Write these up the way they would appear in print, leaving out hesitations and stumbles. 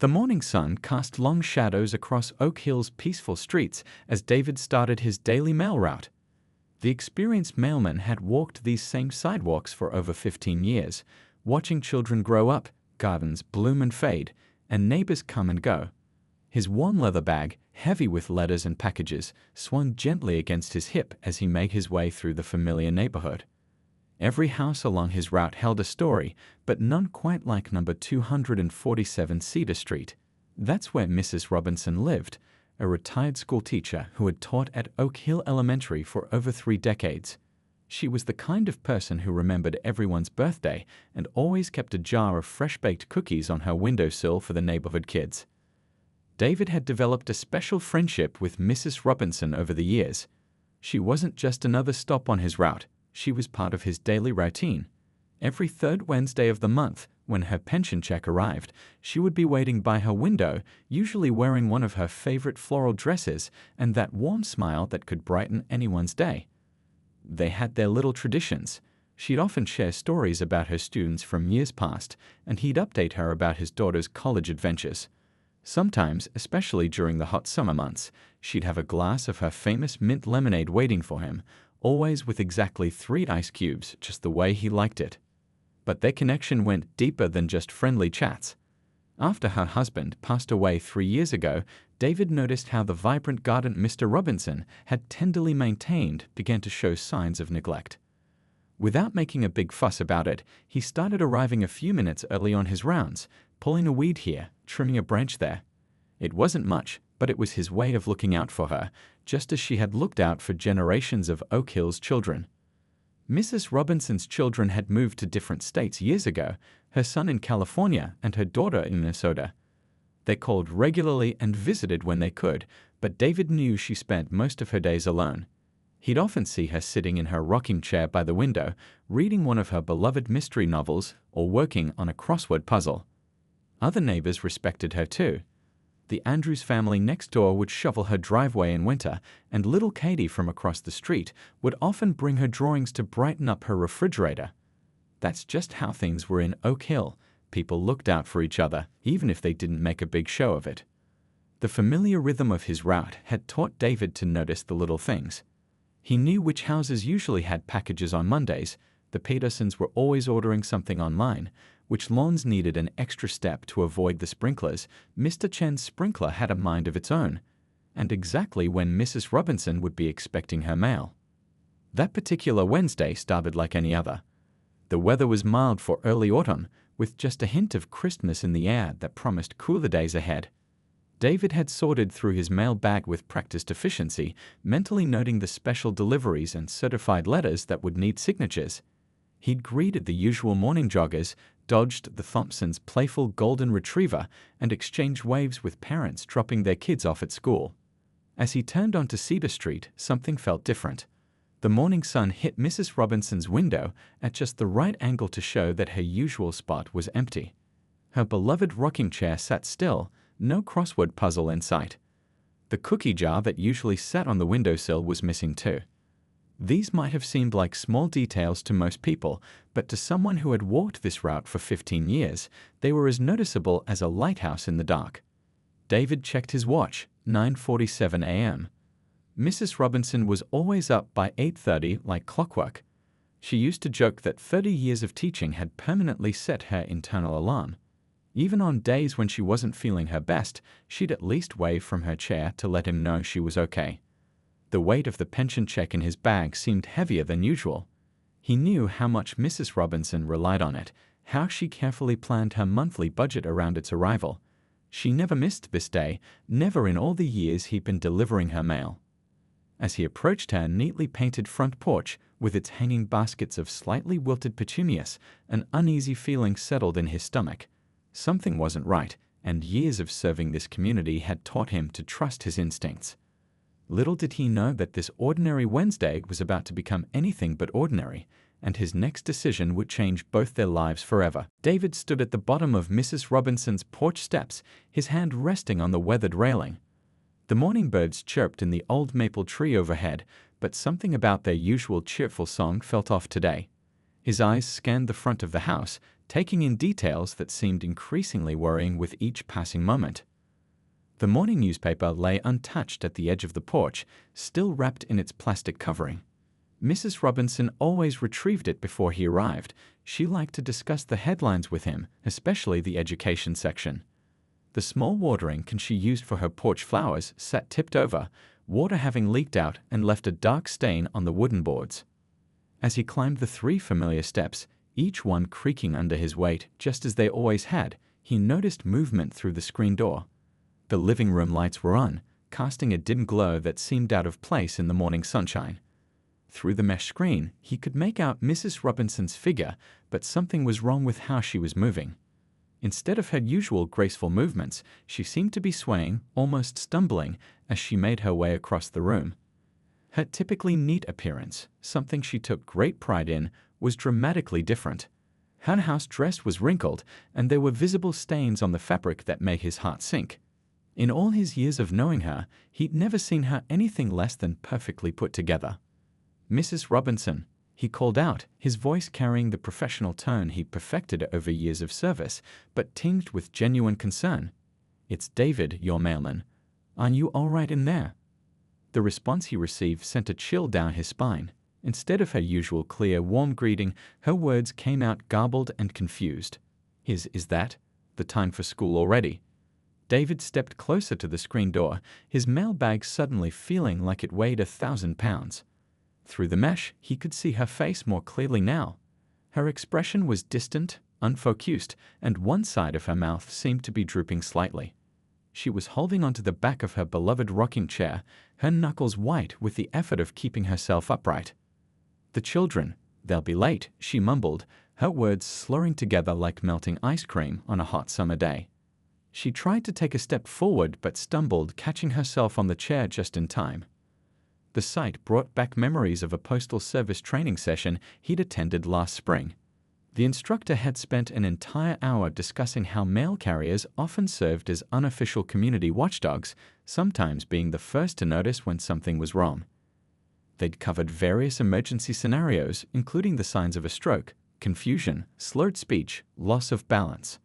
The morning sun cast long shadows across Oak Hill's peaceful streets as David started his daily mail route. The experienced mailman had walked these same sidewalks for over 15 years, watching children grow up, gardens bloom and fade, and neighbors come and go. His warm leather bag, heavy with letters and packages, swung gently against his hip as he made his way through the familiar neighborhood. Every house along his route held a story, but none quite like number 247 Cedar Street. That's where Mrs. Robinson lived, a retired school teacher who had taught at Oak Hill Elementary for over 3 decades. She was the kind of person who remembered everyone's birthday and always kept a jar of fresh-baked cookies on her windowsill for the neighborhood kids. David had developed a special friendship with Mrs. Robinson over the years. She wasn't just another stop on his route. She was part of his daily routine. Every third Wednesday of the month, when her pension check arrived, she would be waiting by her window, usually wearing one of her favorite floral dresses and that warm smile that could brighten anyone's day. They had their little traditions. She'd often share stories about her students from years past, and he'd update her about his daughter's college adventures. Sometimes, especially during the hot summer months, she'd have a glass of her famous mint lemonade waiting for him, always with exactly 3 ice cubes, just the way he liked it. But their connection went deeper than just friendly chats. After her husband passed away 3 years ago, David noticed how the vibrant garden Mr. Robinson had tenderly maintained began to show signs of neglect. Without making a big fuss about it, he started arriving a few minutes early on his rounds, pulling a weed here, trimming a branch there. It wasn't much, but it was his way of looking out for her, just as she had looked out for generations of Oak Hill's children. Mrs. Robinson's children had moved to different states years ago, her son in California and her daughter in Minnesota. They called regularly and visited when they could, but David knew she spent most of her days alone. He'd often see her sitting in her rocking chair by the window, reading one of her beloved mystery novels or working on a crossword puzzle. Other neighbors respected her too. The Andrews family next door would shovel her driveway in winter, and little Katie from across the street would often bring her drawings to brighten up her refrigerator. That's just how things were in Oak Hill. People looked out for each other, even if they didn't make a big show of it. The familiar rhythm of his route had taught David to notice the little things. He knew which houses usually had packages on Mondays. The Petersons were always ordering something online. Which lawns needed an extra step to avoid the sprinklers. Mr. Chen's sprinkler had a mind of its own, and exactly when Mrs. Robinson would be expecting her mail. That particular Wednesday started like any other. The weather was mild for early autumn, with just a hint of crispness in the air that promised cooler days ahead. David had sorted through his mail bag with practiced efficiency, mentally noting the special deliveries and certified letters that would need signatures. He'd greeted the usual morning joggers, dodged the Thompsons' playful golden retriever, and exchanged waves with parents dropping their kids off at school. As he turned onto Cedar Street, something felt different. The morning sun hit Mrs. Robinson's window at just the right angle to show that her usual spot was empty. Her beloved rocking chair sat still, no crossword puzzle in sight. The cookie jar that usually sat on the windowsill was missing too. These might have seemed like small details to most people, but to someone who had walked this route for 15 years, they were as noticeable as a lighthouse in the dark. David checked his watch, 9:47 a.m. Mrs. Robinson was always up by 8:30 like clockwork. She used to joke that 30 years of teaching had permanently set her internal alarm. Even on days when she wasn't feeling her best, she'd at least wave from her chair to let him know she was okay. The weight of the pension check in his bag seemed heavier than usual. He knew how much Mrs. Robinson relied on it, how she carefully planned her monthly budget around its arrival. She never missed this day, never in all the years he'd been delivering her mail. As he approached her neatly painted front porch, with its hanging baskets of slightly wilted petunias, an uneasy feeling settled in his stomach. Something wasn't right, and years of serving this community had taught him to trust his instincts. Little did he know that this ordinary Wednesday was about to become anything but ordinary, and his next decision would change both their lives forever. David stood at the bottom of Mrs. Robinson's porch steps, his hand resting on the weathered railing. The morning birds chirped in the old maple tree overhead, but something about their usual cheerful song felt off today. His eyes scanned the front of the house, taking in details that seemed increasingly worrying with each passing moment. The morning newspaper lay untouched at the edge of the porch, still wrapped in its plastic covering. Mrs. Robinson always retrieved it before he arrived. She liked to discuss the headlines with him, especially the education section. The small watering can she used for her porch flowers sat tipped over, water having leaked out and left a dark stain on the wooden boards. As he climbed the 3 familiar steps, each one creaking under his weight just as they always had, he noticed movement through the screen door. The living room lights were on, casting a dim glow that seemed out of place in the morning sunshine. Through the mesh screen, he could make out Mrs. Robinson's figure, but something was wrong with how she was moving. Instead of her usual graceful movements, she seemed to be swaying, almost stumbling, as she made her way across the room. Her typically neat appearance, something she took great pride in, was dramatically different. Her house dress was wrinkled, and there were visible stains on the fabric that made his heart sink. In all his years of knowing her, he'd never seen her anything less than perfectly put together. "Mrs. Robinson," he called out, his voice carrying the professional tone he'd perfected over years of service, but tinged with genuine concern. "It's David, your mailman. Aren't you all right in there?" The response he received sent a chill down his spine. Instead of her usual clear, warm greeting, her words came out garbled and confused. Is that the time for school already?" David stepped closer to the screen door, his mailbag suddenly feeling like it weighed 1,000 pounds. Through the mesh, he could see her face more clearly now. Her expression was distant, unfocused, and one side of her mouth seemed to be drooping slightly. She was holding onto the back of her beloved rocking chair, her knuckles white with the effort of keeping herself upright. "The children, they'll be late," she mumbled, her words slurring together like melting ice cream on a hot summer day. She tried to take a step forward but stumbled, catching herself on the chair just in time. The sight brought back memories of a postal service training session he'd attended last spring. The instructor had spent an entire hour discussing how mail carriers often served as unofficial community watchdogs, sometimes being the first to notice when something was wrong. They'd covered various emergency scenarios, including the signs of a stroke, confusion, slurred speech, loss of balance.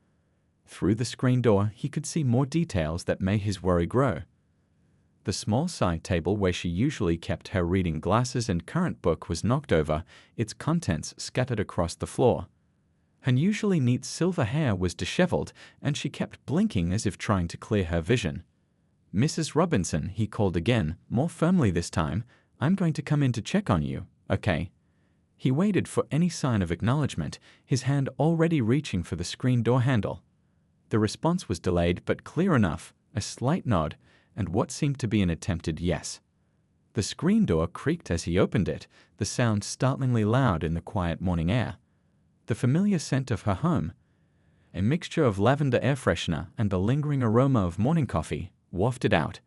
Through the screen door, he could see more details that made his worry grow. The small side table where she usually kept her reading glasses and current book was knocked over, its contents scattered across the floor. Her usually neat silver hair was disheveled, and she kept blinking as if trying to clear her vision. "Mrs. Robinson," he called again, more firmly this time, "I'm going to come in to check on you, okay?" He waited for any sign of acknowledgement, his hand already reaching for the screen door handle. The response was delayed but clear enough, a slight nod, and what seemed to be an attempted yes. The screen door creaked as he opened it, the sound startlingly loud in the quiet morning air. The familiar scent of her home, a mixture of lavender air freshener and the lingering aroma of morning coffee, wafted out.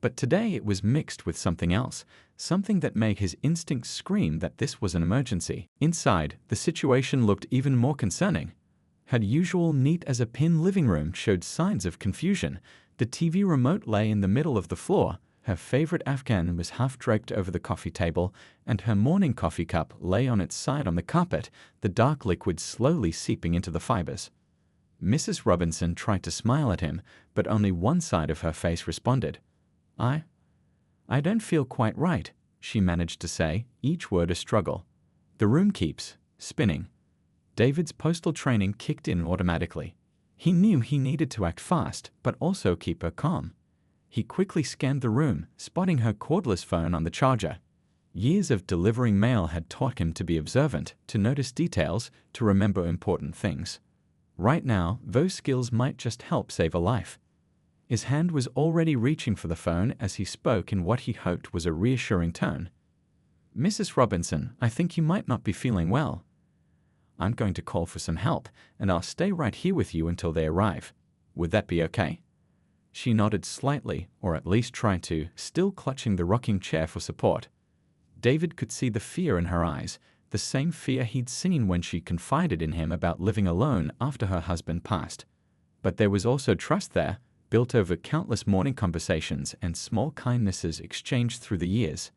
But today it was mixed with something else, something that made his instincts scream that this was an emergency. Inside, the situation looked even more concerning. Her usual neat-as-a-pin living room showed signs of confusion. The TV remote lay in the middle of the floor, her favorite Afghan was half draped over the coffee table, and her morning coffee cup lay on its side on the carpet, the dark liquid slowly seeping into the fibers. Mrs. Robinson tried to smile at him, but only one side of her face responded. I don't feel quite right," she managed to say, each word a struggle. The room keeps spinning. David's postal training kicked in automatically. He knew he needed to act fast, but also keep her calm. He quickly scanned the room, spotting her cordless phone on the charger. Years of delivering mail had taught him to be observant, to notice details, to remember important things. Right now, those skills might just help save a life. His hand was already reaching for the phone as he spoke in what he hoped was a reassuring tone. "Mrs. Robinson, I think you might not be feeling well. I'm going to call for some help, and I'll stay right here with you until they arrive. Would that be okay?" She nodded slightly, or at least tried to, still clutching the rocking chair for support. David could see the fear in her eyes, the same fear he'd seen when she confided in him about living alone after her husband passed. But there was also trust there, built over countless morning conversations and small kindnesses exchanged through the years.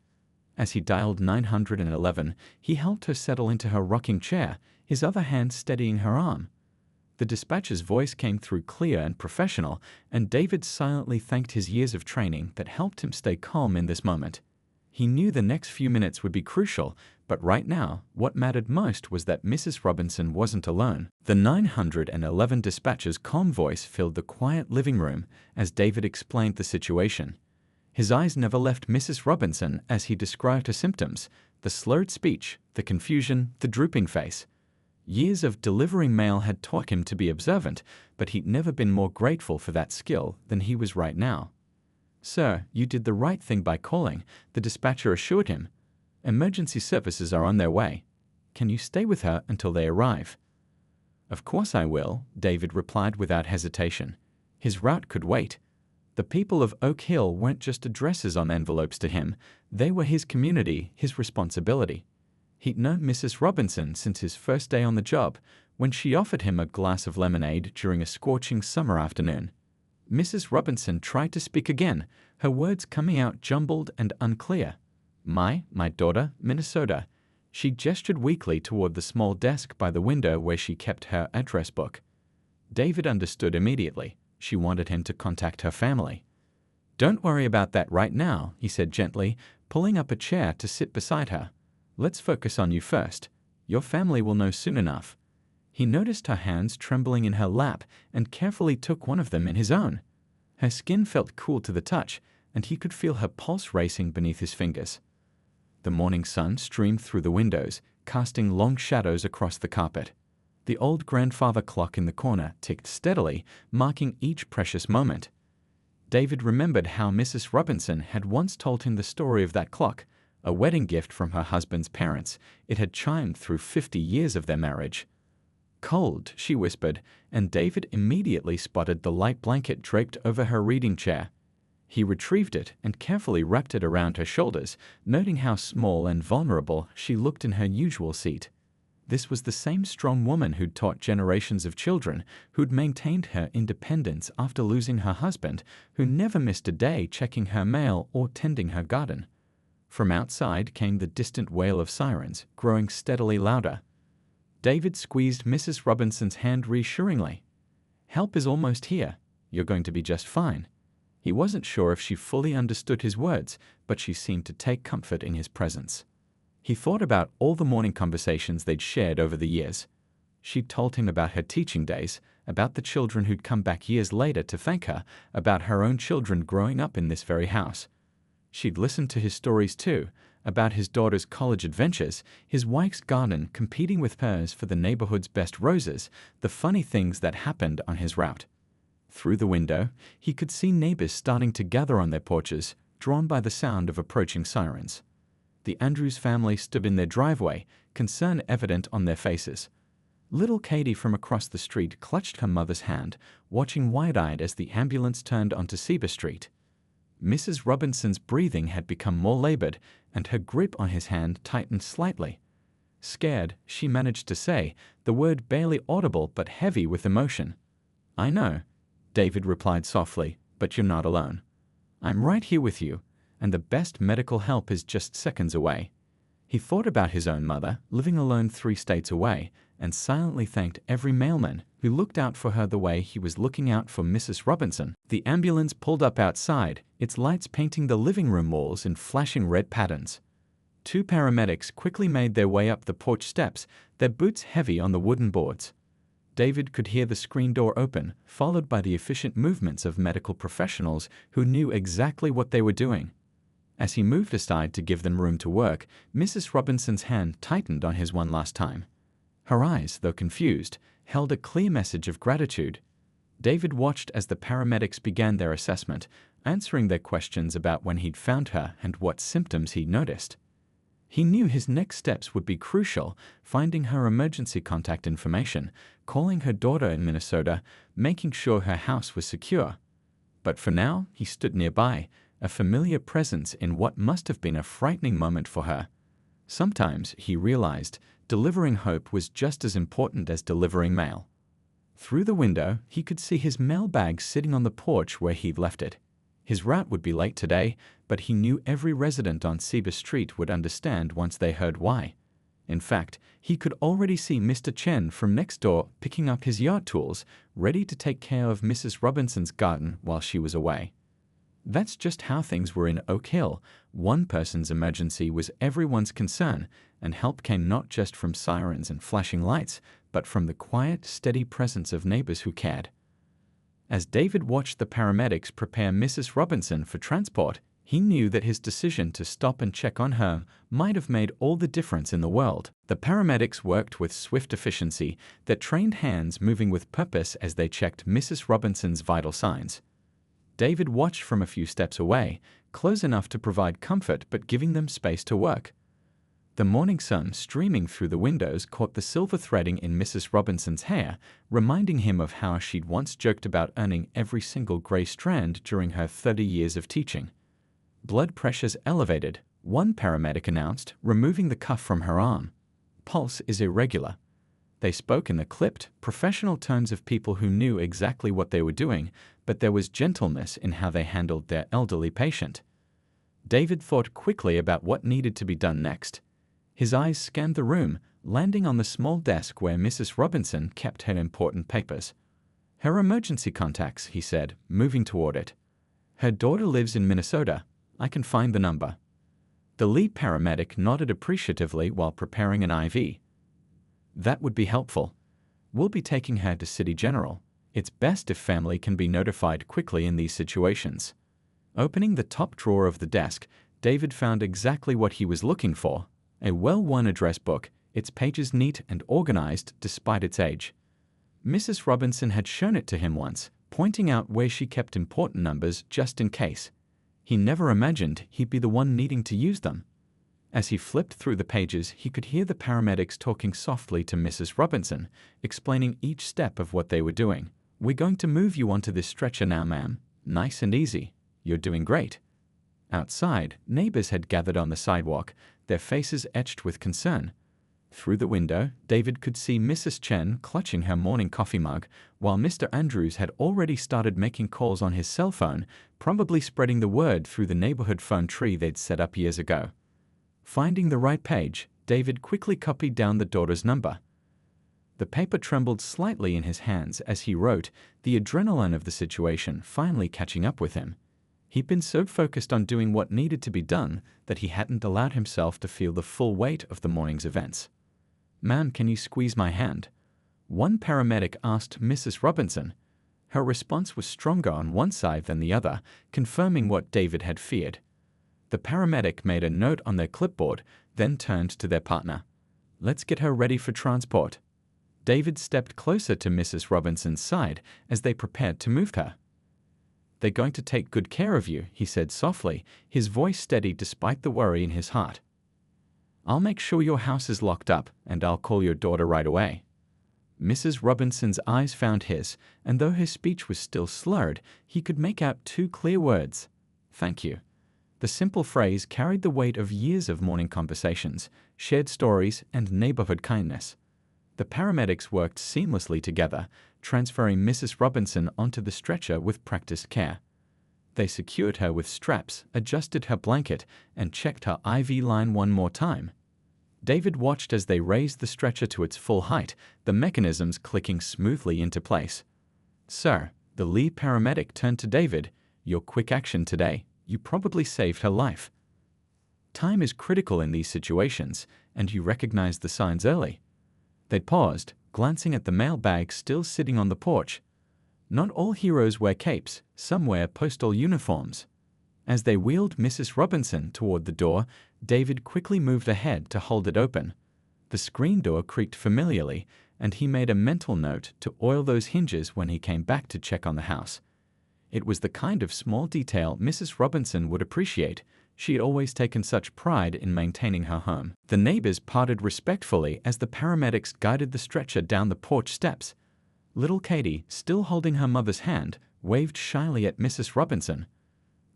As he dialed 911, he helped her settle into her rocking chair, his other hand steadying her arm. The dispatcher's voice came through clear and professional, and David silently thanked his years of training that helped him stay calm in this moment. He knew the next few minutes would be crucial, but right now, what mattered most was that Mrs. Robinson wasn't alone. The 911 dispatcher's calm voice filled the quiet living room as David explained the situation. His eyes never left Mrs. Robinson as he described her symptoms, the slurred speech, the confusion, the drooping face. Years of delivering mail had taught him to be observant, but he'd never been more grateful for that skill than he was right now. "Sir, you did the right thing by calling," the dispatcher assured him. "Emergency services are on their way. Can you stay with her until they arrive?" "Of course I will," David replied without hesitation. His route could wait. The people of Oak Hill weren't just addresses on envelopes to him. They were his community, his responsibility. He'd known Mrs. Robinson since his first day on the job, when she offered him a glass of lemonade during a scorching summer afternoon. Mrs. Robinson tried to speak again, her words coming out jumbled and unclear. My daughter, Minnesota." She gestured weakly toward the small desk by the window where she kept her address book. David understood immediately. She wanted him to contact her family. "Don't worry about that right now," he said gently, pulling up a chair to sit beside her. "Let's focus on you first. Your family will know soon enough." He noticed her hands trembling in her lap and carefully took one of them in his own. Her skin felt cool to the touch, and he could feel her pulse racing beneath his fingers. The morning sun streamed through the windows, casting long shadows across the carpet. The old grandfather clock in the corner ticked steadily, marking each precious moment. David remembered how Mrs. Robinson had once told him the story of that clock, a wedding gift from her husband's parents. It had chimed through 50 years of their marriage. "Cold," she whispered, and David immediately spotted the light blanket draped over her reading chair. He retrieved it and carefully wrapped it around her shoulders, noting how small and vulnerable she looked in her usual seat. This was the same strong woman who'd taught generations of children, who'd maintained her independence after losing her husband, who never missed a day checking her mail or tending her garden. From outside came the distant wail of sirens, growing steadily louder. David squeezed Mrs. Robinson's hand reassuringly. "Help is almost here. You're going to be just fine." He wasn't sure if she fully understood his words, but she seemed to take comfort in his presence. He thought about all the morning conversations they'd shared over the years. She'd told him about her teaching days, about the children who'd come back years later to thank her, about her own children growing up in this very house. She'd listened to his stories too, about his daughter's college adventures, his wife's garden competing with hers for the neighborhood's best roses, the funny things that happened on his route. Through the window, he could see neighbors starting to gather on their porches, drawn by the sound of approaching sirens. The Andrews family stood in their driveway, concern evident on their faces. Little Katie from across the street clutched her mother's hand, watching wide-eyed as the ambulance turned onto Seba Street. Mrs. Robinson's breathing had become more labored, and her grip on his hand tightened slightly. Scared, she managed to say, the word barely audible but heavy with emotion. "I know," David replied softly, "but you're not alone. I'm right here with you, and the best medical help is just seconds away." He thought about his own mother, living alone 3 states away, and silently thanked every mailman who looked out for her the way he was looking out for Mrs. Robinson. The ambulance pulled up outside, its lights painting the living room walls in flashing red patterns. 2 paramedics quickly made their way up the porch steps, their boots heavy on the wooden boards. David could hear the screen door open, followed by the efficient movements of medical professionals who knew exactly what they were doing. As he moved aside to give them room to work, Mrs. Robinson's hand tightened on his one last time. Her eyes, though confused, held a clear message of gratitude. David watched as the paramedics began their assessment, answering their questions about when he'd found her and what symptoms he'd noticed. He knew his next steps would be crucial, finding her emergency contact information, calling her daughter in Minnesota, making sure her house was secure. But for now, he stood nearby, a familiar presence in what must have been a frightening moment for her. Sometimes, he realized, delivering hope was just as important as delivering mail. Through the window, he could see his mailbag sitting on the porch where he'd left it. His route would be late today, but he knew every resident on Seba Street would understand once they heard why. In fact, he could already see Mr. Chen from next door picking up his yard tools, ready to take care of Mrs. Robinson's garden while she was away. That's just how things were in Oak Hill. One person's emergency was everyone's concern, and help came not just from sirens and flashing lights, but from the quiet, steady presence of neighbors who cared. As David watched the paramedics prepare Mrs. Robinson for transport, he knew that his decision to stop and check on her might have made all the difference in the world. The paramedics worked with swift efficiency, their trained hands moving with purpose as they checked Mrs. Robinson's vital signs. David watched from a few steps away, close enough to provide comfort but giving them space to work. The morning sun streaming through the windows caught the silver threading in Mrs. Robinson's hair, reminding him of how she'd once joked about earning every single gray strand during her 30 years of teaching. Blood pressures elevated, one paramedic announced, removing the cuff from her arm. Pulse is irregular. They spoke in the clipped, professional tones of people who knew exactly what they were doing, but there was gentleness in how they handled their elderly patient. David thought quickly about what needed to be done next. His eyes scanned the room, landing on the small desk where Mrs. Robinson kept her important papers. Her emergency contacts, he said, moving toward it. Her daughter lives in Minnesota. I can find the number. The lead paramedic nodded appreciatively while preparing an IV. That would be helpful. We'll be taking her to City General. It's best if family can be notified quickly in these situations. Opening the top drawer of the desk, David found exactly what he was looking for. A well-worn address book, its pages neat and organized despite its age. Mrs. Robinson had shown it to him once, pointing out where she kept important numbers just in case. He never imagined he'd be the one needing to use them. As he flipped through the pages, he could hear the paramedics talking softly to Mrs. Robinson, explaining each step of what they were doing. We're going to move you onto this stretcher now, ma'am. Nice and easy. You're doing great. Outside, neighbors had gathered on the sidewalk, their faces etched with concern. Through the window, David could see Mrs. Chen clutching her morning coffee mug, while Mr. Andrews had already started making calls on his cell phone, probably spreading the word through the neighborhood phone tree they'd set up years ago. Finding the right page, David quickly copied down the daughter's number. The paper trembled slightly in his hands as he wrote, the adrenaline of the situation finally catching up with him. He'd been so focused on doing what needed to be done that he hadn't allowed himself to feel the full weight of the morning's events. Ma'am, can you squeeze my hand? One paramedic asked Mrs. Robinson. Her response was stronger on one side than the other, confirming what David had feared. The paramedic made a note on their clipboard, then turned to their partner. Let's get her ready for transport. David stepped closer to Mrs. Robinson's side as they prepared to move her. They're going to take good care of you, he said softly, his voice steady despite the worry in his heart. I'll make sure your house is locked up, and I'll call your daughter right away. Mrs. Robinson's eyes found his, and though her speech was still slurred, he could make out two clear words. Thank you. The simple phrase carried the weight of years of morning conversations, shared stories, and neighborhood kindness. The paramedics worked seamlessly together, transferring Mrs. Robinson onto the stretcher with practiced care. They secured her with straps, adjusted her blanket, and checked her IV line one more time. David watched as they raised the stretcher to its full height, the mechanisms clicking smoothly into place. Sir, the lead paramedic turned to David, your quick action today, you probably saved her life. Time is critical in these situations, and you recognized the signs early. They paused, glancing at the mailbag still sitting on the porch. Not all heroes wear capes, some wear postal uniforms. As they wheeled Mrs. Robinson toward the door, David quickly moved ahead to hold it open. The screen door creaked familiarly, and he made a mental note to oil those hinges when he came back to check on the house. It was the kind of small detail Mrs. Robinson would appreciate. She had always taken such pride in maintaining her home. The neighbors parted respectfully as the paramedics guided the stretcher down the porch steps. Little Katie, still holding her mother's hand, waved shyly at Mrs. Robinson.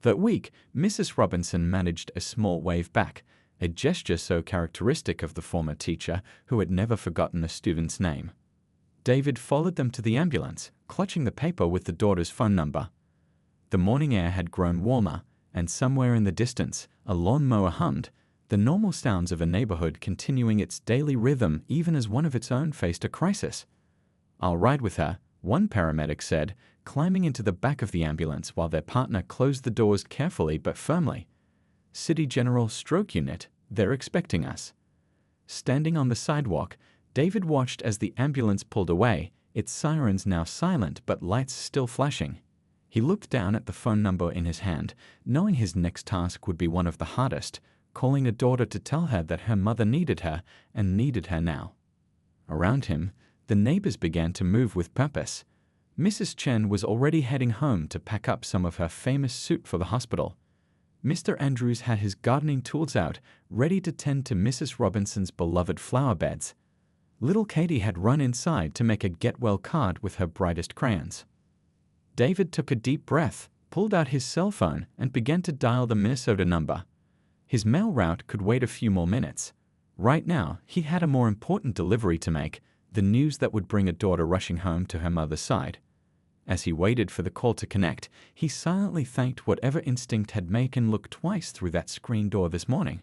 That week, Mrs. Robinson managed a small wave back, a gesture so characteristic of the former teacher who had never forgotten a student's name. David followed them to the ambulance, clutching the paper with the daughter's phone number. The morning air had grown warmer, and somewhere in the distance, a lawnmower hummed, the normal sounds of a neighborhood continuing its daily rhythm even as one of its own faced a crisis. "I'll ride with her," one paramedic said, climbing into the back of the ambulance while their partner closed the doors carefully but firmly. "City General Stroke Unit, they're expecting us." Standing on the sidewalk, David watched as the ambulance pulled away, its sirens now silent but lights still flashing. He looked down at the phone number in his hand, knowing his next task would be one of the hardest, calling a daughter to tell her that her mother needed her and needed her now. Around him, the neighbors began to move with purpose. Mrs. Chen was already heading home to pack up some of her famous suit for the hospital. Mr. Andrews had his gardening tools out, ready to tend to Mrs. Robinson's beloved flower beds. Little Katie had run inside to make a get-well card with her brightest crayons. David took a deep breath, pulled out his cell phone, and began to dial the Minnesota number. His mail route could wait a few more minutes. Right now, he had a more important delivery to make, the news that would bring a daughter rushing home to her mother's side. As he waited for the call to connect, he silently thanked whatever instinct had made him look twice through that screen door this morning.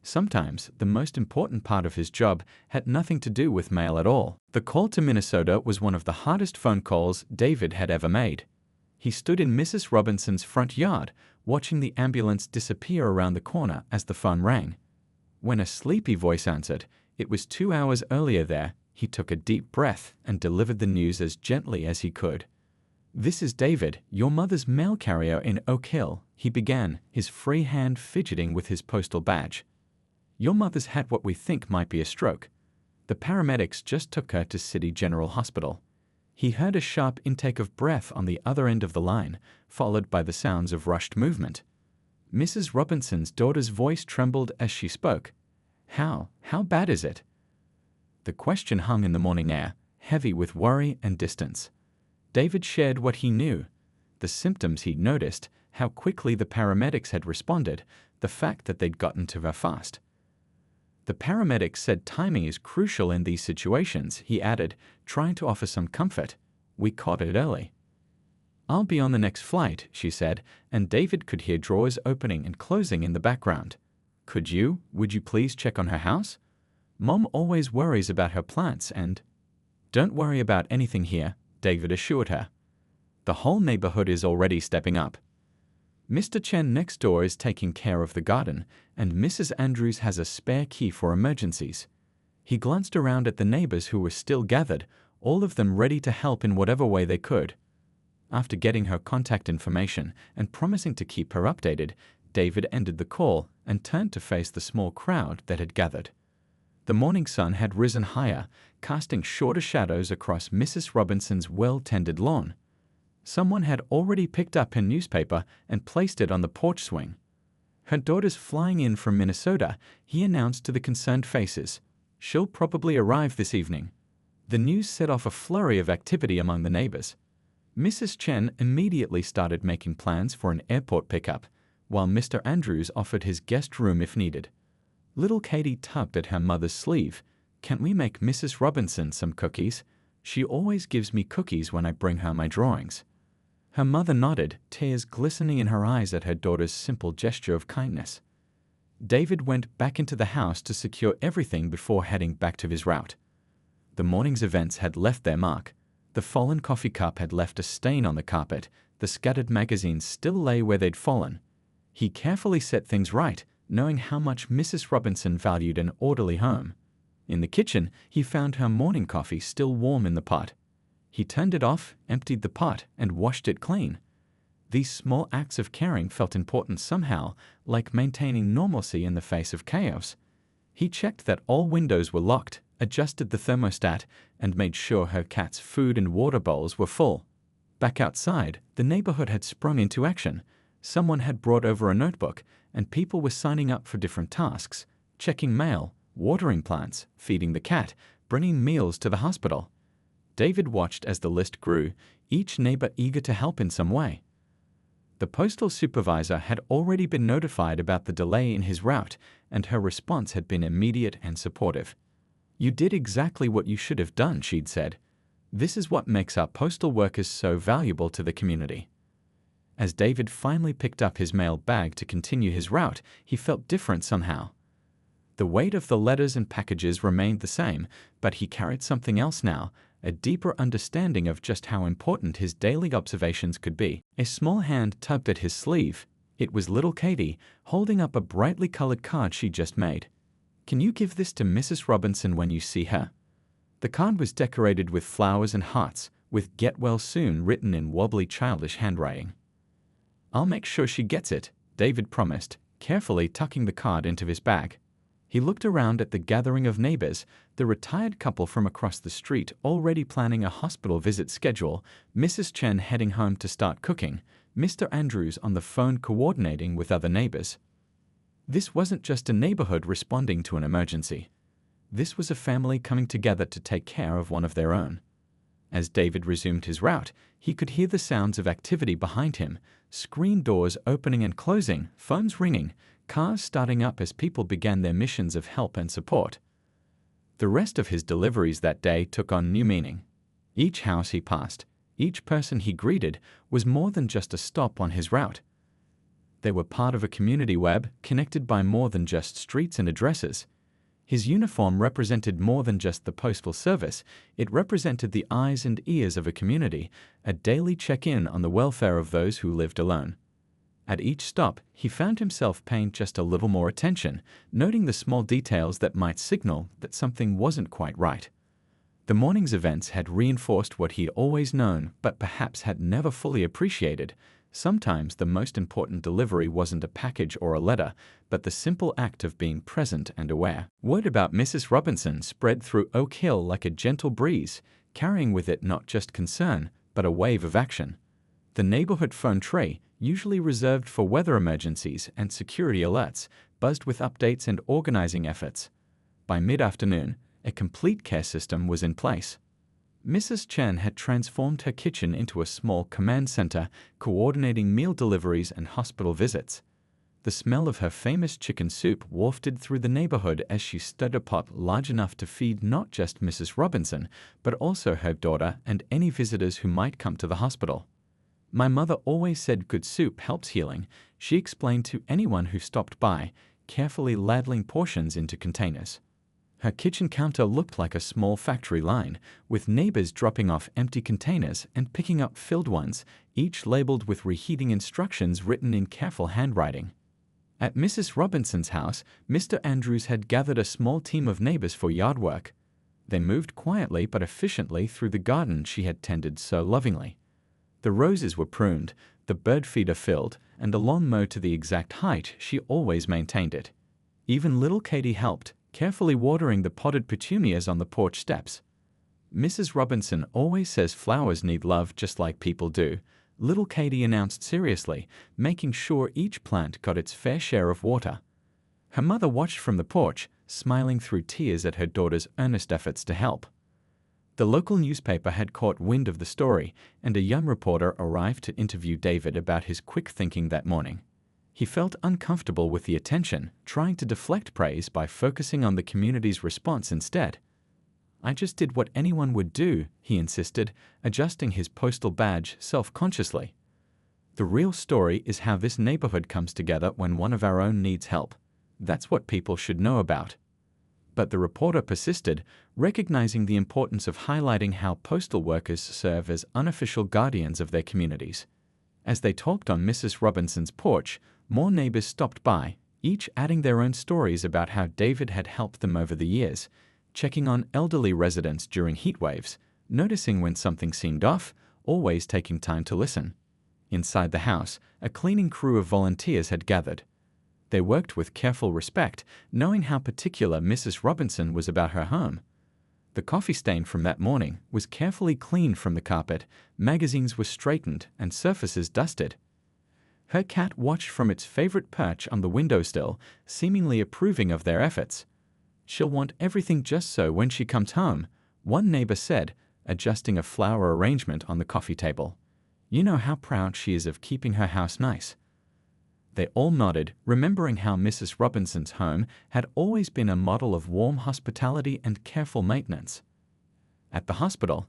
Sometimes, the most important part of his job had nothing to do with mail at all. The call to Minnesota was one of the hardest phone calls David had ever made. He stood in Mrs. Robinson's front yard, watching the ambulance disappear around the corner as the phone rang. When a sleepy voice answered, it was 2 hours earlier there. He took a deep breath and delivered the news as gently as he could. "This is David, your mother's mail carrier in Oak Hill," he began, his free hand fidgeting with his postal badge. "Your mother's had what we think might be a stroke. The paramedics just took her to City General Hospital." He heard a sharp intake of breath on the other end of the line, followed by the sounds of rushed movement. Mrs. Robinson's daughter's voice trembled as she spoke. How bad is it?" The question hung in the morning air, heavy with worry and distance. David shared what he knew, the symptoms he'd noticed, how quickly the paramedics had responded, the fact that they'd gotten to her fast. "The paramedics said timing is crucial in these situations," he added, trying to offer some comfort. "We caught it early." "I'll be on the next flight," she said, and David could hear drawers opening and closing in the background. Would you please check on her house? Mom always worries about her plants and—" "Don't worry about anything here," David assured her. "The whole neighborhood is already stepping up. Mr. Chen next door is taking care of the garden, and Mrs. Andrews has a spare key for emergencies." He glanced around at the neighbors who were still gathered, all of them ready to help in whatever way they could. After getting her contact information and promising to keep her updated, David ended the call and turned to face the small crowd that had gathered. The morning sun had risen higher, casting shorter shadows across Mrs. Robinson's well-tended lawn. Someone had already picked up her newspaper and placed it on the porch swing. "Her daughter's flying in from Minnesota," he announced to the concerned faces. "She'll probably arrive this evening." The news set off a flurry of activity among the neighbors. Mrs. Chen immediately started making plans for an airport pickup, while Mr. Andrews offered his guest room if needed. Little Katie tugged at her mother's sleeve. "Can't we make Mrs. Robinson some cookies? She always gives me cookies when I bring her my drawings." Her mother nodded, tears glistening in her eyes at her daughter's simple gesture of kindness. David went back into the house to secure everything before heading back to his route. The morning's events had left their mark. The fallen coffee cup had left a stain on the carpet. The scattered magazines still lay where they'd fallen. He carefully set things right, knowing how much Mrs. Robinson valued an orderly home. In the kitchen, he found her morning coffee still warm in the pot. He turned it off, emptied the pot, and washed it clean. These small acts of caring felt important somehow, like maintaining normalcy in the face of chaos. He checked that all windows were locked, adjusted the thermostat, and made sure her cat's food and water bowls were full. Back outside, the neighborhood had sprung into action. Someone had brought over a notebook, and people were signing up for different tasks, checking mail, watering plants, feeding the cat, bringing meals to the hospital. David watched as the list grew, each neighbor eager to help in some way. The postal supervisor had already been notified about the delay in his route, and her response had been immediate and supportive. "You did exactly what you should have done," she'd said. "This is what makes our postal workers so valuable to the community." As David finally picked up his mail bag to continue his route, he felt different somehow. The weight of the letters and packages remained the same, but he carried something else now, a deeper understanding of just how important his daily observations could be. A small hand tugged at his sleeve. It was little Katie, holding up a brightly colored card she just made. "Can you give this to Mrs. Robinson when you see her?" The card was decorated with flowers and hearts, with "Get well soon" written in wobbly childish handwriting. "I'll make sure she gets it," David promised, carefully tucking the card into his bag. He looked around at the gathering of neighbors, the retired couple from across the street already planning a hospital visit schedule, Mrs. Chen heading home to start cooking, Mr. Andrews on the phone coordinating with other neighbors. This wasn't just a neighborhood responding to an emergency. This was a family coming together to take care of one of their own. As David resumed his route, he could hear the sounds of activity behind him, screen doors opening and closing, phones ringing, cars starting up as people began their missions of help and support. The rest of his deliveries that day took on new meaning. Each house he passed, each person he greeted, was more than just a stop on his route. They were part of a community web connected by more than just streets and addresses. His uniform represented more than just the postal service. It represented the eyes and ears of a community, a daily check-in on the welfare of those who lived alone. At each stop, he found himself paying just a little more attention, noting the small details that might signal that something wasn't quite right. The morning's events had reinforced what he'd always known, but perhaps had never fully appreciated. Sometimes the most important delivery wasn't a package or a letter, but the simple act of being present and aware. Word about Mrs. Robinson spread through Oak Hill like a gentle breeze, carrying with it not just concern, but a wave of action. The neighborhood phone tray, usually reserved for weather emergencies and security alerts, buzzed with updates and organizing efforts. By mid-afternoon, a complete care system was in place. Mrs. Chen had transformed her kitchen into a small command center, coordinating meal deliveries and hospital visits. The smell of her famous chicken soup wafted through the neighborhood as she stirred a pot large enough to feed not just Mrs. Robinson, but also her daughter and any visitors who might come to the hospital. "My mother always said good soup helps healing," she explained to anyone who stopped by, carefully ladling portions into containers. Her kitchen counter looked like a small factory line, with neighbors dropping off empty containers and picking up filled ones, each labeled with reheating instructions written in careful handwriting. At Mrs. Robinson's house, Mr. Andrews had gathered a small team of neighbors for yard work. They moved quietly but efficiently through the garden she had tended so lovingly. The roses were pruned, the bird feeder filled, and the lawn mowed to the exact height she always maintained it. Even little Katie helped, carefully watering the potted petunias on the porch steps. "Mrs. Robinson always says flowers need love just like people do," little Katie announced seriously, making sure each plant got its fair share of water. Her mother watched from the porch, smiling through tears at her daughter's earnest efforts to help. The local newspaper had caught wind of the story, and a young reporter arrived to interview David about his quick thinking that morning. He felt uncomfortable with the attention, trying to deflect praise by focusing on the community's response instead. "I just did what anyone would do," he insisted, adjusting his postal badge self-consciously. "The real story is how this neighborhood comes together when one of our own needs help. That's what people should know about." But the reporter persisted, recognizing the importance of highlighting how postal workers serve as unofficial guardians of their communities. As they talked on Mrs. Robinson's porch, more neighbors stopped by, each adding their own stories about how David had helped them over the years, checking on elderly residents during heat waves, noticing when something seemed off, always taking time to listen. Inside the house, a cleaning crew of volunteers had gathered. They worked with careful respect, knowing how particular Mrs. Robinson was about her home. The coffee stain from that morning was carefully cleaned from the carpet, magazines were straightened, and surfaces dusted. Her cat watched from its favorite perch on the windowsill, seemingly approving of their efforts. "She'll want everything just so when she comes home," one neighbor said, adjusting a flower arrangement on the coffee table. "You know how proud she is of keeping her house nice." They all nodded, remembering how Mrs. Robinson's home had always been a model of warm hospitality and careful maintenance. At the hospital,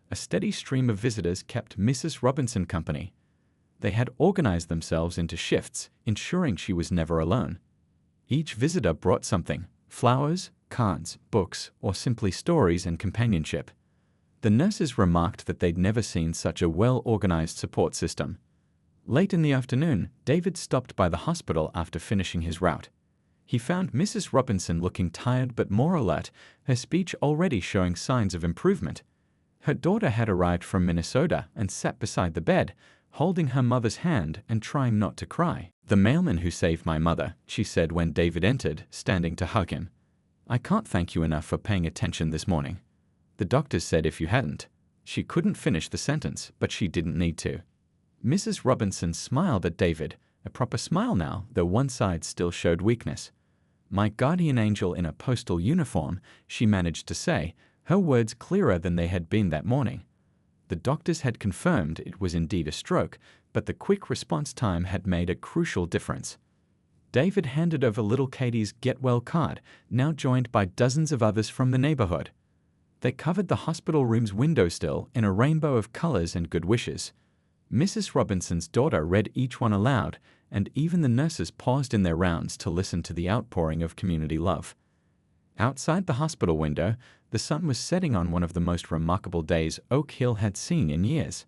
a steady stream of visitors kept Mrs. Robinson company. They had organized themselves into shifts, ensuring she was never alone. Each visitor brought something, flowers, cards, books, or simply stories and companionship. The nurses remarked that they'd never seen such a well-organized support system. Late in the afternoon, David stopped by the hospital after finishing his route. He found Mrs. Robinson looking tired but more alert, her speech already showing signs of improvement. Her daughter had arrived from Minnesota and sat beside the bed, holding her mother's hand and trying not to cry. "The mailman who saved my mother," she said when David entered, standing to hug him. "I can't thank you enough for paying attention this morning. The doctors said if you hadn't." She couldn't finish the sentence, but she didn't need to. Mrs. Robinson smiled at David, a proper smile now, though one side still showed weakness. "My guardian angel in a postal uniform," she managed to say, her words clearer than they had been that morning. The doctors had confirmed it was indeed a stroke, but the quick response time had made a crucial difference. David handed over little Katie's get-well card, now joined by dozens of others from the neighborhood. They covered the hospital room's windowsill in a rainbow of colors and good wishes. Mrs. Robinson's daughter read each one aloud, and even the nurses paused in their rounds to listen to the outpouring of community love. Outside the hospital window, the sun was setting on one of the most remarkable days Oak Hill had seen in years.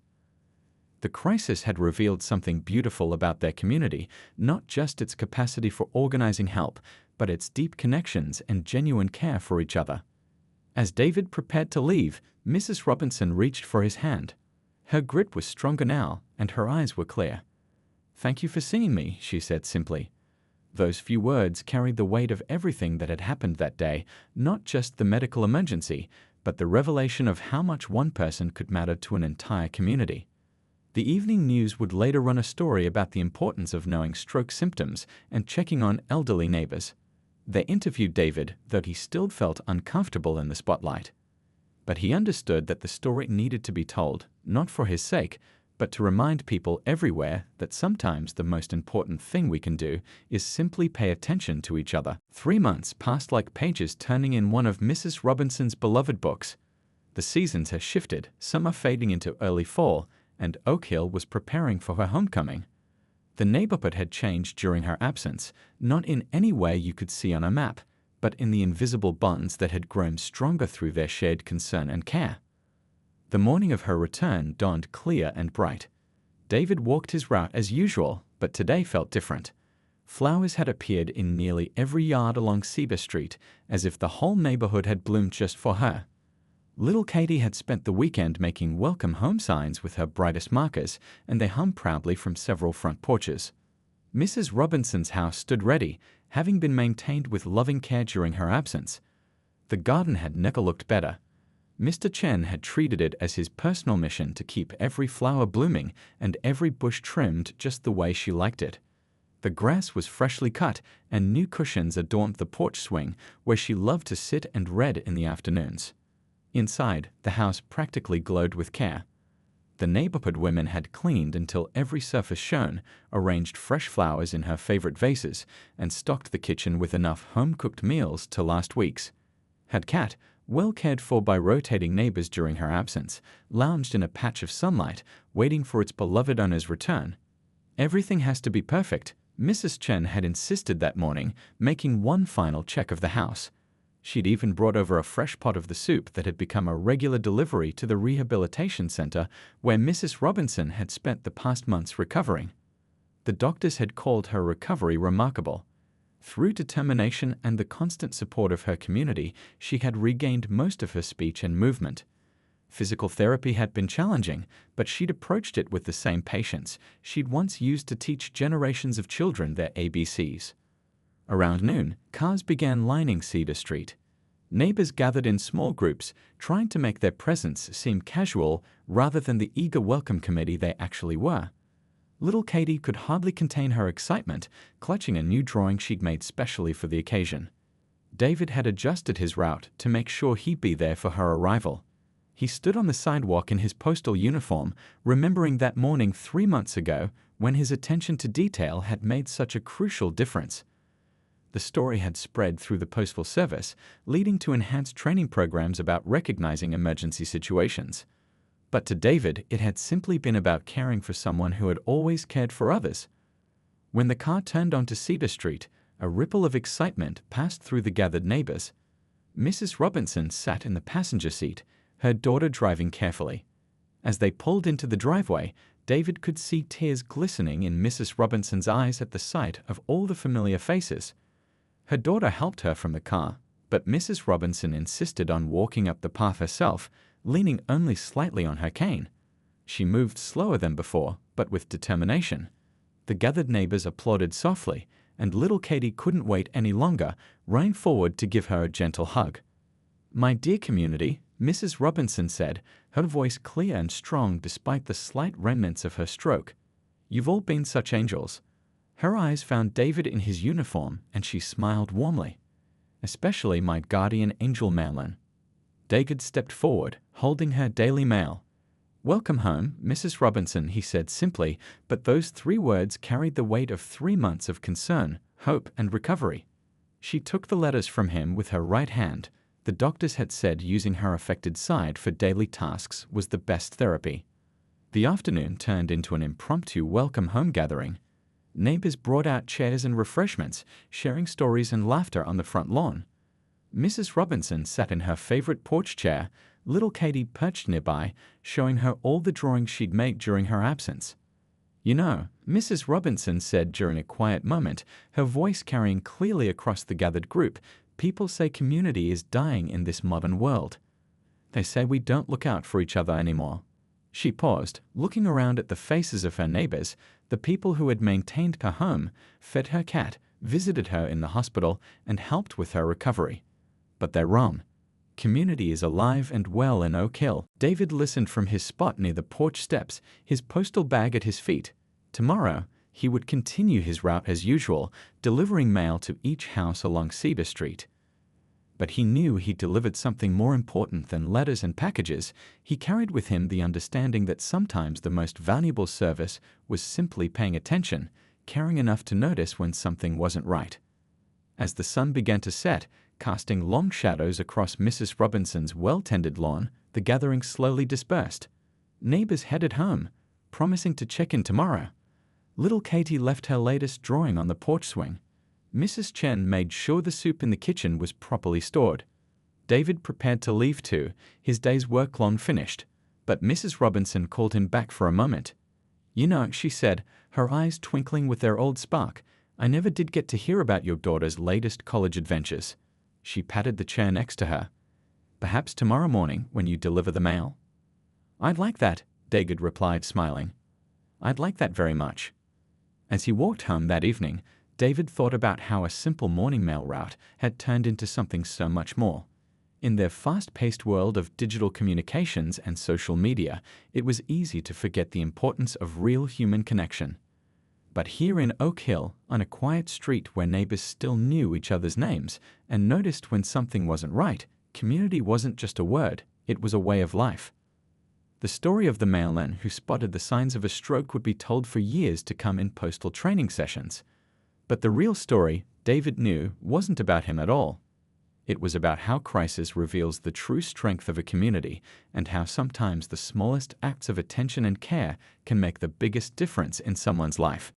The crisis had revealed something beautiful about their community, not just its capacity for organizing help, but its deep connections and genuine care for each other. As David prepared to leave, Mrs. Robinson reached for his hand. Her grit was stronger now, and her eyes were clear. "Thank you for seeing me," she said simply. Those few words carried the weight of everything that had happened that day, not just the medical emergency, but the revelation of how much one person could matter to an entire community. The evening news would later run a story about the importance of knowing stroke symptoms and checking on elderly neighbors. They interviewed David, though he still felt uncomfortable in the spotlight. But he understood that the story needed to be told, not for his sake, but to remind people everywhere that sometimes the most important thing we can do is simply pay attention to each other. 3 months passed like pages turning in one of Mrs. Robinson's beloved books. The seasons had shifted, summer fading into early fall, and Oak Hill was preparing for her homecoming. The neighborhood had changed during her absence, not in any way you could see on a map, but in the invisible bonds that had grown stronger through their shared concern and care. The morning of her return dawned clear and bright. David walked his route as usual, but today felt different. Flowers had appeared in nearly every yard along Cedar Street, as if the whole neighborhood had bloomed just for her. Little Katie had spent the weekend making welcome home signs with her brightest markers, and they hung proudly from several front porches. Mrs. Robinson's house stood ready, having been maintained with loving care during her absence. The garden had never looked better. Mr. Chen had treated it as his personal mission to keep every flower blooming and every bush trimmed just the way she liked it. The grass was freshly cut, and new cushions adorned the porch swing where she loved to sit and read in the afternoons. Inside, the house practically glowed with care. The neighborhood women had cleaned until every surface shone, arranged fresh flowers in her favorite vases, and stocked the kitchen with enough home-cooked meals to last weeks. Had Kat, well cared for by rotating neighbors during her absence, lounged in a patch of sunlight, waiting for its beloved owner's return. "Everything has to be perfect," Mrs. Chen had insisted that morning, making one final check of the house. She'd even brought over a fresh pot of the soup that had become a regular delivery to the rehabilitation center where Mrs. Robinson had spent the past months recovering. The doctors had called her recovery remarkable. Through determination and the constant support of her community, she had regained most of her speech and movement. Physical therapy had been challenging, but she'd approached it with the same patience she'd once used to teach generations of children their ABCs. Around noon, cars began lining Cedar Street. Neighbors gathered in small groups, trying to make their presence seem casual rather than the eager welcome committee they actually were. Little Katie could hardly contain her excitement, clutching a new drawing she'd made specially for the occasion. David had adjusted his route to make sure he'd be there for her arrival. He stood on the sidewalk in his postal uniform, remembering that morning 3 months ago when his attention to detail had made such a crucial difference. The story had spread through the postal service, leading to enhanced training programs about recognizing emergency situations. But to David, it had simply been about caring for someone who had always cared for others. When the car turned onto Cedar Street, A ripple of excitement passed through the gathered neighbors. Mrs. Robinson sat in the passenger seat, her daughter driving carefully. As they pulled into the driveway, David could see tears glistening in Mrs. Robinson's eyes at the sight of all the familiar faces. Her daughter helped her from the car, but Mrs. Robinson insisted on walking up the path herself, leaning only slightly on her cane. She moved slower than before, but with determination. The gathered neighbors applauded softly, and little Katie couldn't wait any longer, running forward to give her a gentle hug. "My dear community," Mrs. Robinson said, her voice clear and strong despite the slight remnants of her stroke. "You've all been such angels." Her eyes found David in his uniform, and she smiled warmly. "Especially my guardian angel Mailman." David stepped forward, holding her Daily Mail. "Welcome home, Mrs. Robinson," he said simply, but those 3 words carried the weight of 3 months of concern, hope, and recovery. She took the letters from him with her right hand. The doctors had said using her affected side for daily tasks was the best therapy. The afternoon turned into an impromptu welcome home gathering. Neighbors brought out chairs and refreshments, sharing stories and laughter on the front lawn. Mrs. Robinson sat in her favorite porch chair, little Katie perched nearby, showing her all the drawings she'd made during her absence. "You know," Mrs. Robinson said during a quiet moment, her voice carrying clearly across the gathered group, "people say community is dying in this modern world. They say we don't look out for each other anymore." She paused, looking around at the faces of her neighbors, the people who had maintained her home, fed her cat, visited her in the hospital, and helped with her recovery. But they're wrong. Community is alive and well in Oak Hill. David listened from his spot near the porch steps, his postal bag at his feet. Tomorrow, he would continue his route as usual, delivering mail to each house along Cedar Street. But he knew he delivered something more important than letters and packages. He carried with him the understanding that sometimes the most valuable service was simply paying attention, caring enough to notice when something wasn't right. As the sun began to set, casting long shadows across Mrs. Robinson's well-tended lawn, the gathering slowly dispersed. Neighbors headed home, promising to check in tomorrow. Little Katie left her latest drawing on the porch swing. Mrs. Chen made sure the soup in the kitchen was properly stored. David prepared to leave too, his day's work long finished, but Mrs. Robinson called him back for a moment. "You know," she said, her eyes twinkling with their old spark, "I never did get to hear about your daughter's latest college adventures." She patted the chair next to her. "Perhaps tomorrow morning when you deliver the mail?" "I'd like that," David replied, smiling. "I'd like that very much." As he walked home that evening, David thought about how a simple morning mail route had turned into something so much more. In their fast-paced world of digital communications and social media, it was easy to forget the importance of real human connection. But here in Oak Hill, on a quiet street where neighbors still knew each other's names and noticed when something wasn't right, community wasn't just a word, it was a way of life. The story of the mailman who spotted the signs of a stroke would be told for years to come in postal training sessions. But the real story, David knew, wasn't about him at all. It was about how crisis reveals the true strength of a community and how sometimes the smallest acts of attention and care can make the biggest difference in someone's life.